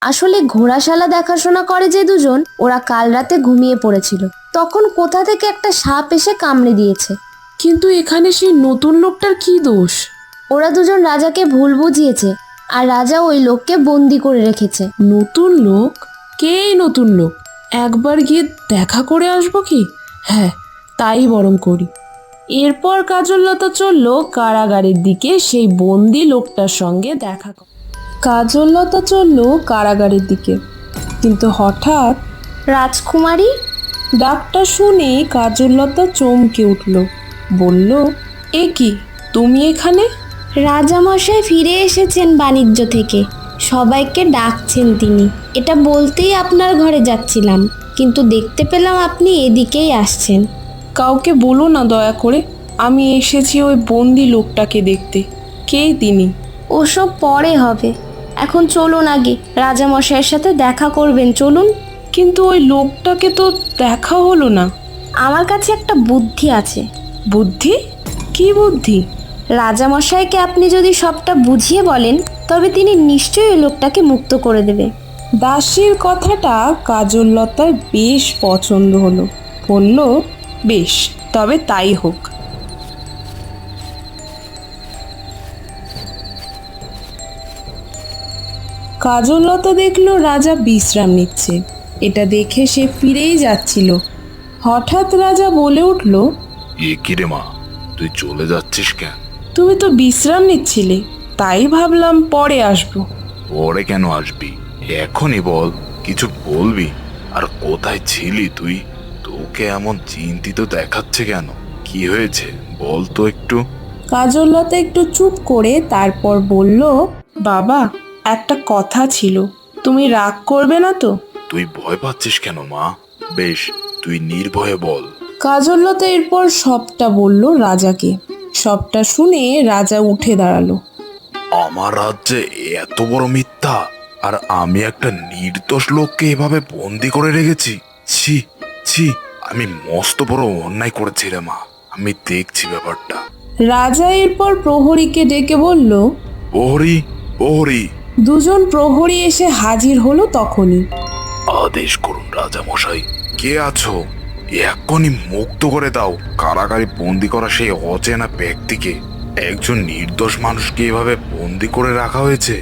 আসলে ঘোড়াশালা দেখাশোনা করে যে দুজন, ওরা কাল রাতে ঘুমিয়ে পড়েছিল। তখন কোথা থেকে একটা সাপ এসে কামড়ে দিয়েছে। কিন্তু এখানে সেই নতুন লোকটার কি দোষ? ওরা দুজন রাজাকে ভুল বুঝিয়েছে, আর রাজা ওই লোককে বন্দি করে রেখেছে। নতুন লোক? কে এই নতুন লোক? একবার গিয়ে দেখা করে আসবো কি? হ্যাঁ, তাই বরং করি। এরপর কাজললতা চলল কারাগারের দিকে সেই বন্দি লোকটার সঙ্গে দেখা করে। কাজললতা চলল কারাগারের দিকে, কিন্তু হঠাৎ রাজকুমারী, ডাকটা শুনে কাজললতা চমকে উঠল। বলল, এ কি, তুমি এখানে? রাজামশাই ফিরে এসেছেন বাণিজ্য থেকে, সবাইকে ডাকছেন তিনি। এটা বলতেই আপনার ঘরে যাচ্ছিলাম, কিন্তু দেখতে পেলাম আপনি এদিকেই আসছেন। কাউকে বলো না দয়া করে, আমি এসেছি ওই বন্দি লোকটাকে দেখতে। কে তিনি? ওসব পরে হবে, এখন চলুন আগে রাজামশাইয়ের সাথে দেখা করবেন, চলুন। কিন্তু ওই লোকটাকে তো দেখা হলো না। আমার কাছে একটা বুদ্ধি আছে। বুদ্ধি? কি বুদ্ধি? রাজামশাইকে আপনি যদি সবটা বুঝিয়ে বলেন, তবে তিনি নিশ্চয়ই ওই লোকটাকে মুক্ত করে দেবে। দাসীর কথাটা কাজললতার বেশ পছন্দ হলো। বলল, বেশ, তবে তাই হোক। কাজললতা দেখলো রাজা বিশ্রাম নিচ্ছে। এটা দেখে সে ফিরেই যাচ্ছিল। হঠাৎ রাজা বলে উঠল, এ কি রে মা, তুই চলে যাচ্ছিস কেন? তুমি তো বিশ্রাম নিচ্ছিলে, তাই ভাবলাম পরে আসবো। পরে কেন আসবি? এখনই বল, কিছু বলবি? আর কোথায় ছিলি তুই? তোকে এমন চিন্তিত দেখাচ্ছে কেন? কি হয়েছে বল তো একটু। কাজললতা একটু চুপ করে তারপর বলল, বাবা, একটা কথা ছিল, তুমি রাগ করবে না তো? তুই ভয় পাচ্ছিস কেন মা? বেশ, তুই নির্ভয়ে বল। কাজললতা এরপর সবটা বলল রাজাকে। সবটা শুনে রাজা উঠে দাঁড়ালো। আমার রাজ্যে এত বড় মিথ্যা, আর আমি একটা নির্দোষ লোককে এভাবে বন্দি করে রেখেছি? ছি ছি, আমি মস্ত বড় অন্যায় করেছি রে মা, আমি দেখছি ব্যাপারটা। রাজা এরপর প্রহরীকে ডেকে বলল, প্রহরী, প্রহরী! দুজন প্রহরী এসে হাজির হলো তখনই। আদেশ করুন রাজা মশাই, কে আছো? এক্ষুনি মুক্ত করে দাও কারাগারে বন্দি করা সেই অচেনা ব্যক্তিকে। একজন নির্দোষ মানুষকে এভাবে বন্দি করে রাখা হয়েছে।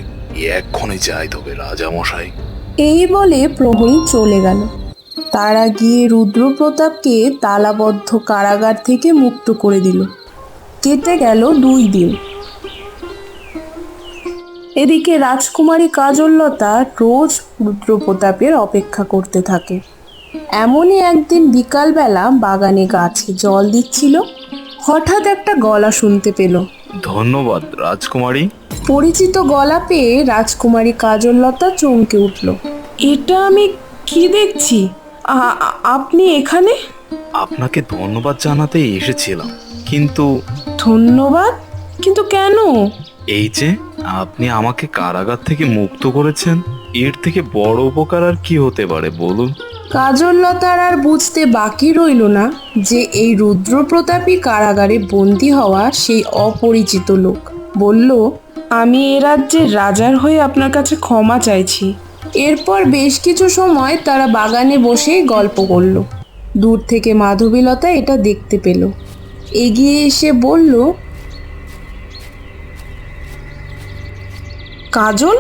এক্ষুনি চাই তবে রাজা মশাই। এই বলে প্রহরী চলে গেল। তারা গিয়ে রুদ্রপ্রতাপকে তালাবদ্ধ কারাগার থেকে মুক্ত করে দিল। কেটে গেল 2 দিন। এদিকে রাজকুমারী কাজললতা রোজ রুদ্রপ্রতাপের অপেক্ষা করতে থাকে। এমনই একদিন বিকালবেলা বাগানে গাছে জল দিচ্ছিল, হঠাৎ একটা গলা শুনতে পেল। ধন্যবাদ রাজকুমারী। পরিচিত গলা পেয়ে রাজকুমারী কাজললতা চমকে উঠল। এটা আমি কি দেখছি? আপনি এখানে? আপনাকে ধন্যবাদ জানাতেই এসেছিলাম, কিন্তু ধন্যবাদ? কিন্তু কেন? এই যে আপনি আমাকে কারাগার থেকে মুক্ত করেছেন, এর থেকে বড় উপকার আর কি হতে পারে বলুন? কাজললতার আর বুঝতে বাকি রইল না যে এই রুদ্রপ্রতাপী কারাগারে বন্দী হওয়া সেই অপরিচিত লোক। বলল, আমি এ রাজ্যের রাজার হয়ে আপনার কাছে ক্ষমা চাইছি। এরপর বেশ কিছু সময় তারা বাগানে বসেই গল্প করল। দূর থেকে মাধবীলতা এটা দেখতে পেল। এগিয়ে এসে বলল, কাজল,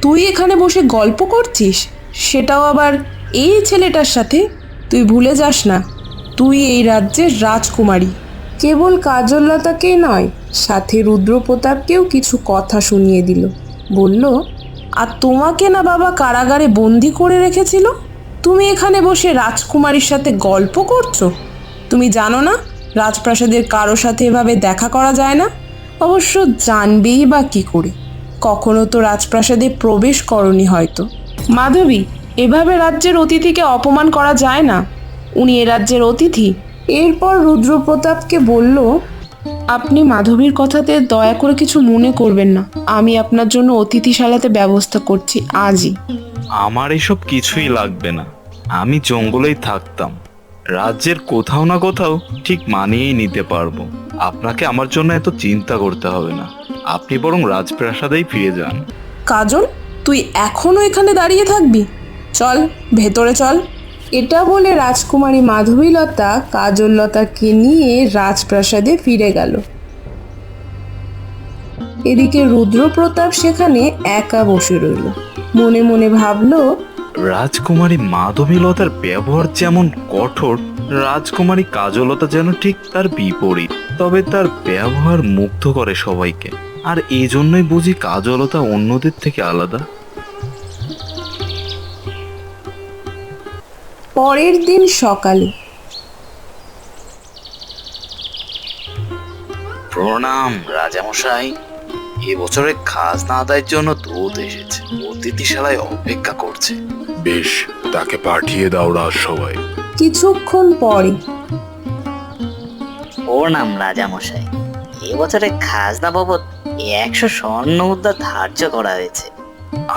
তুই এখানে বসে গল্প করছিস, সেটাও আবার এই ছেলেটার সাথে? তুই ভুলে যাস না, তুই এই রাজ্যের রাজকুমারী। কেবল কাজললতাকেই নয়, সাথে রুদ্রপ্রতাপকেও কিছু কথা শুনিয়ে দিল। বলল, আর তোমাকে না বাবা কারাগারে বন্দি করে রেখেছিল? তুমি এখানে বসে রাজকুমারীর সাথে গল্প করছো? তুমি জানো না রাজপ্রাসাদের কারো সাথে এভাবে দেখা করা যায় না? অবশ্য জানবেই বা কি করে, কখনো তো রাজপ্রাসাদে প্রবেশ করনি হয়তো। মাধবী, এভাবে রাজ্যের অতিথিকে অপমান করা যায় না, উনি এ রাজ্যের অতিথি। এরপর রুদ্রপ্রতাপকে বলল, আপনি মাধবীর কথাতে দয়া করে কিছু মনে করবেন না, আমি আপনার জন্য অতিথিশালাতে ব্যবস্থা করছি আজই। আমার এসব কিছুই লাগবে না, আমি জঙ্গলেই থাকতাম, রাজ্যের কোথাও না কোথাও ঠিক মানিয়েই নিতে পারবো। আপনাকে আমার জন্য এত চিন্তা করতে হবে না, আপনি বরং রাজপ্রাসাদেই ফিরে যান। কাজল, তুই এখনো এখানে দাঁড়িয়ে থাকবি? চল ভেতরে চল। এটা বলে রাজকুমারী মাধবীলতা কাজললতাকে নিয়ে রাজপ্রাসাদে ফিরে গেল। এদিকে রুদ্রপ্রতাপ সেখানে একা বসে রইল। মনে মনে ভাবলো, রাজকুমারী মাধবীলতার ব্যবহার যেমন কঠোর, রাজকুমারী কাজলতা যেন ঠিক তার বিপরীত। তবে তার ব্যবহার মুগ্ধ করে সবাইকে, আর এই জন্যই বুঝি কাজলতা অন্যদের থেকে আলাদা। পরের দিন সকালে প্রণাম রাজামশাই, এবছরে খাজনা আদায়ের জন্য দূত এসেছে, অতিথিশালায় অপেক্ষা করছে। বেশ, তাকে পাঠিয়ে দাও রাজসভায়। কিছুক্ষণ পরে প্রণাম রাজামশাই, এবছরে খাজনা বাবদ 100 স্বর্ণ মুদ্রা ধার্য করা হয়েছে।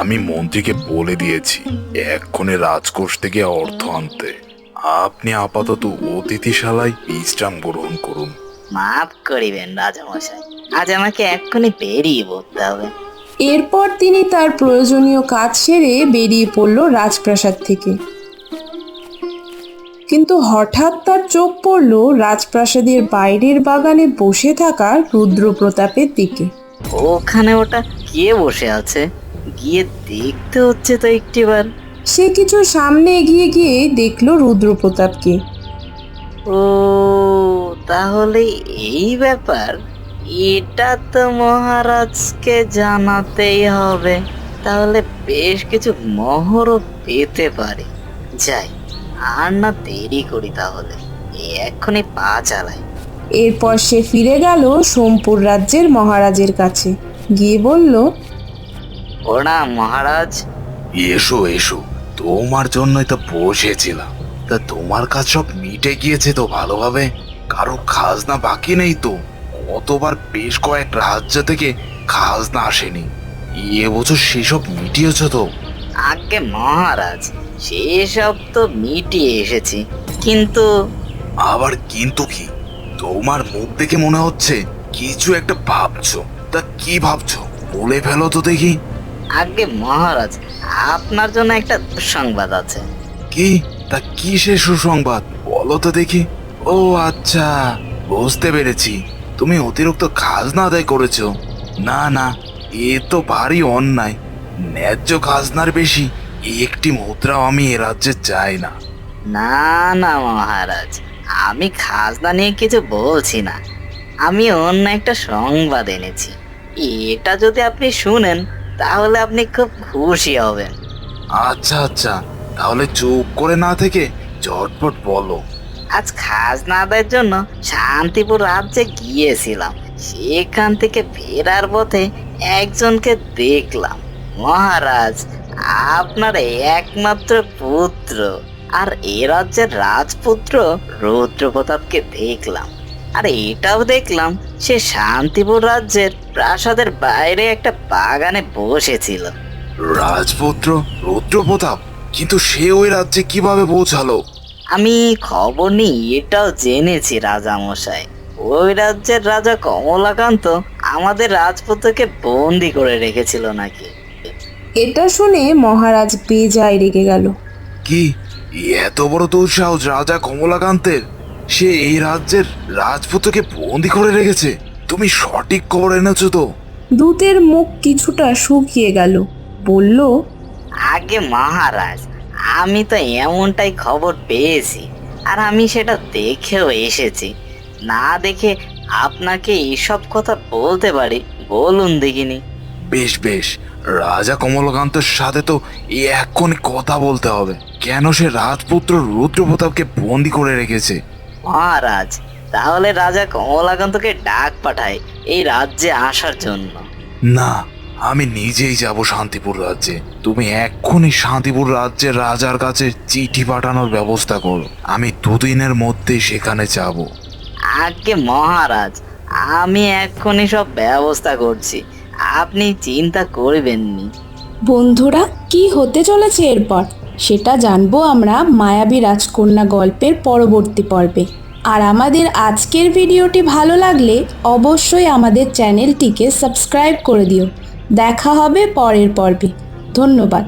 আমি মন্ত্রীকে বলে দিয়েছি এক্ষণে রাজকোষ থেকে অর্থ আনতে। আপনি আপাতত অতিথিশালায় বিশ্রাম গ্রহণ করুন। মাফ করিবেন রাজামশাই, আজ আমাকে এক্ষুনি বেরিয়ে পড়তে হবে। এরপর তিনি তার প্রয়োজনীয় কাজ সেরে বেরিয়ে পড়ল রাজপ্রাসাদ থেকে। কিন্তু হঠাৎ তার চোখ পড়ল রাজপ্রাসাদের বাইরের বাগানে বসে থাকা রুদ্রপ্রতাপের দিকে। ওখানে ওটা কে বসে আছে? গিয়ে দেখতে হচ্ছে তো একটিবার। সে কিছু সামনে এগিয়ে গিয়ে দেখল রুদ্রপ্রতাপকে। ও তাহলে এই ব্যাপার, এটা তো মহারাজকে জানাতেই হবে। তাহলে বেশ কিছু মোহরও পেতে পারি। যাই, আর না দেরি করি, তাহলে এক্ষুনি পা চালাই। এরপর সে ফিরে গেল সোমপুর রাজ্যের মহারাজের কাছে, গিয়ে বলল, প্রণাম মহারাজ। এসো এসো, তোমার জন্যই তো বসেছিলাম। তা তোমার কাজ সব মিটে গিয়েছে তো ভালোভাবে? কারো খাজনা বাকি নেই তো? কতবার বেশ কয়েক রাজ্য থেকে খাজনা আসেনি, এবছর সেসব মিটিয়েছ তো? আগে মহারাজ, সেসব তো মিটিয়ে এসেছি, কিন্তু আবার কিন্তু কি? তোমার মুখ দেখে মনে হচ্ছে কিছু একটা ভাবছো। তা কি ভাবছো বলে ফেলো তো দেখি। আগে মহারাজ, আপনার জন্য একটা দুঃসংবাদ আছে। কি? তা কি সে সুসংবাদ বলো তো দেখি। ও আচ্ছা, বুঝতে পেরেছি, তুমি অতিরিক্ত খাজনা আদায় করেছো। না না, এ তো ভারী অন্যায়। ন্যায্য খাজনার বেশি একটি মুদ্রাও আমি এ রাজ্যে চাই না। না না মহারাজ, আমি খাজনা নিয়ে কিছু বলছি না। আমি অন্য একটা সংবাদ এনেছি। এটা যদি আপনি শুনেন তাহলে আপনি খুব খুশি হবেন। আচ্ছা আচ্ছা, তাহলে চুপ করে না থেকে ঝটপট বলো। আজ খাজনা আদায়ের জন্য শান্তিপুর রাজ্যে গিয়েছিলাম। সেখান থেকে ফেরার পথে একজনকে দেখলাম। মহারাজ, আপনার একমাত্র পুত্র আর এ রাজ্যের রাজপুত্র রুদ্রপ্রতাপকে দেখলাম। আর এটাও দেখলাম সে শান্তিপুর রাজ্যের প্রাসাদের বাইরে একটা বাগানে বসেছিল। রাজপুত্র রুদ্রপ্রতাপ? কিন্তু সে ওই রাজ্যে কিভাবে পৌঁছালো? আমি খবর নিয়ে এটাও জেনেছি রাজামশাই, ওই রাজ্যের রাজা কমলাকান্ত আমাদের রাজপুত্রকে বন্দি করে রেখেছিল নাকি। এটা শুনে মহারাজ বেজায় রেগে গেল। কি এত বড় দুঃসাহস রাজা কমলাকান্তের? সে এই রাজ্যের রাজপুত্রকে বন্দি করে রেখেছে? তুমি সঠিক খবর এনেছো তো? দূতের মুখ কিছুটা শুকিয়ে গেল, বলল, আগে মহারাজ, আমি তো এমনটাই খবর পেয়েছি, আর আমি সেটা দেখেও এসেছি। না দেখে আপনাকে এইসব কথা বলতে পারি? বলুন দেখিনি। বেশ বেশ, রাজা কমলাকান্তের সাথে তো এক্ষুনি কথা বলতে হবে। কেন সে রাজপুত্র রুদ্রপ্রতাপকে বন্দি করে রেখেছে? মহারাজ, তাহলে রাজা কমলাকান্তকে ডাক পাঠায় এই রাজ্যে আসার জন্য। না, আমি নিজেই যাব শান্তিপুর রাজ্যে। তুমি এক্ষুনি শান্তিপুর রাজ্যের রাজার কাছে চিঠি পাঠানোর ব্যবস্থা করো। আমি দুদিনের মধ্যে সেখানে যাব। আগে মহারাজ, আমি এক্ষুনি সব ব্যবস্থা করছি, আপনি চিন্তা করবেননি। বন্ধুরা, কি হতে চলেছে এরপর সেটা জানবো আমরা মায়াবী রাজকন্যা গল্পের পরবর্তী পর্বে। আর আমাদের আজকের ভিডিওটি ভালো লাগলে অবশ্যই আমাদের চ্যানেলটিকে সাবস্ক্রাইব করে দিও। দেখা হবে পরের পর্বে। ধন্যবাদ।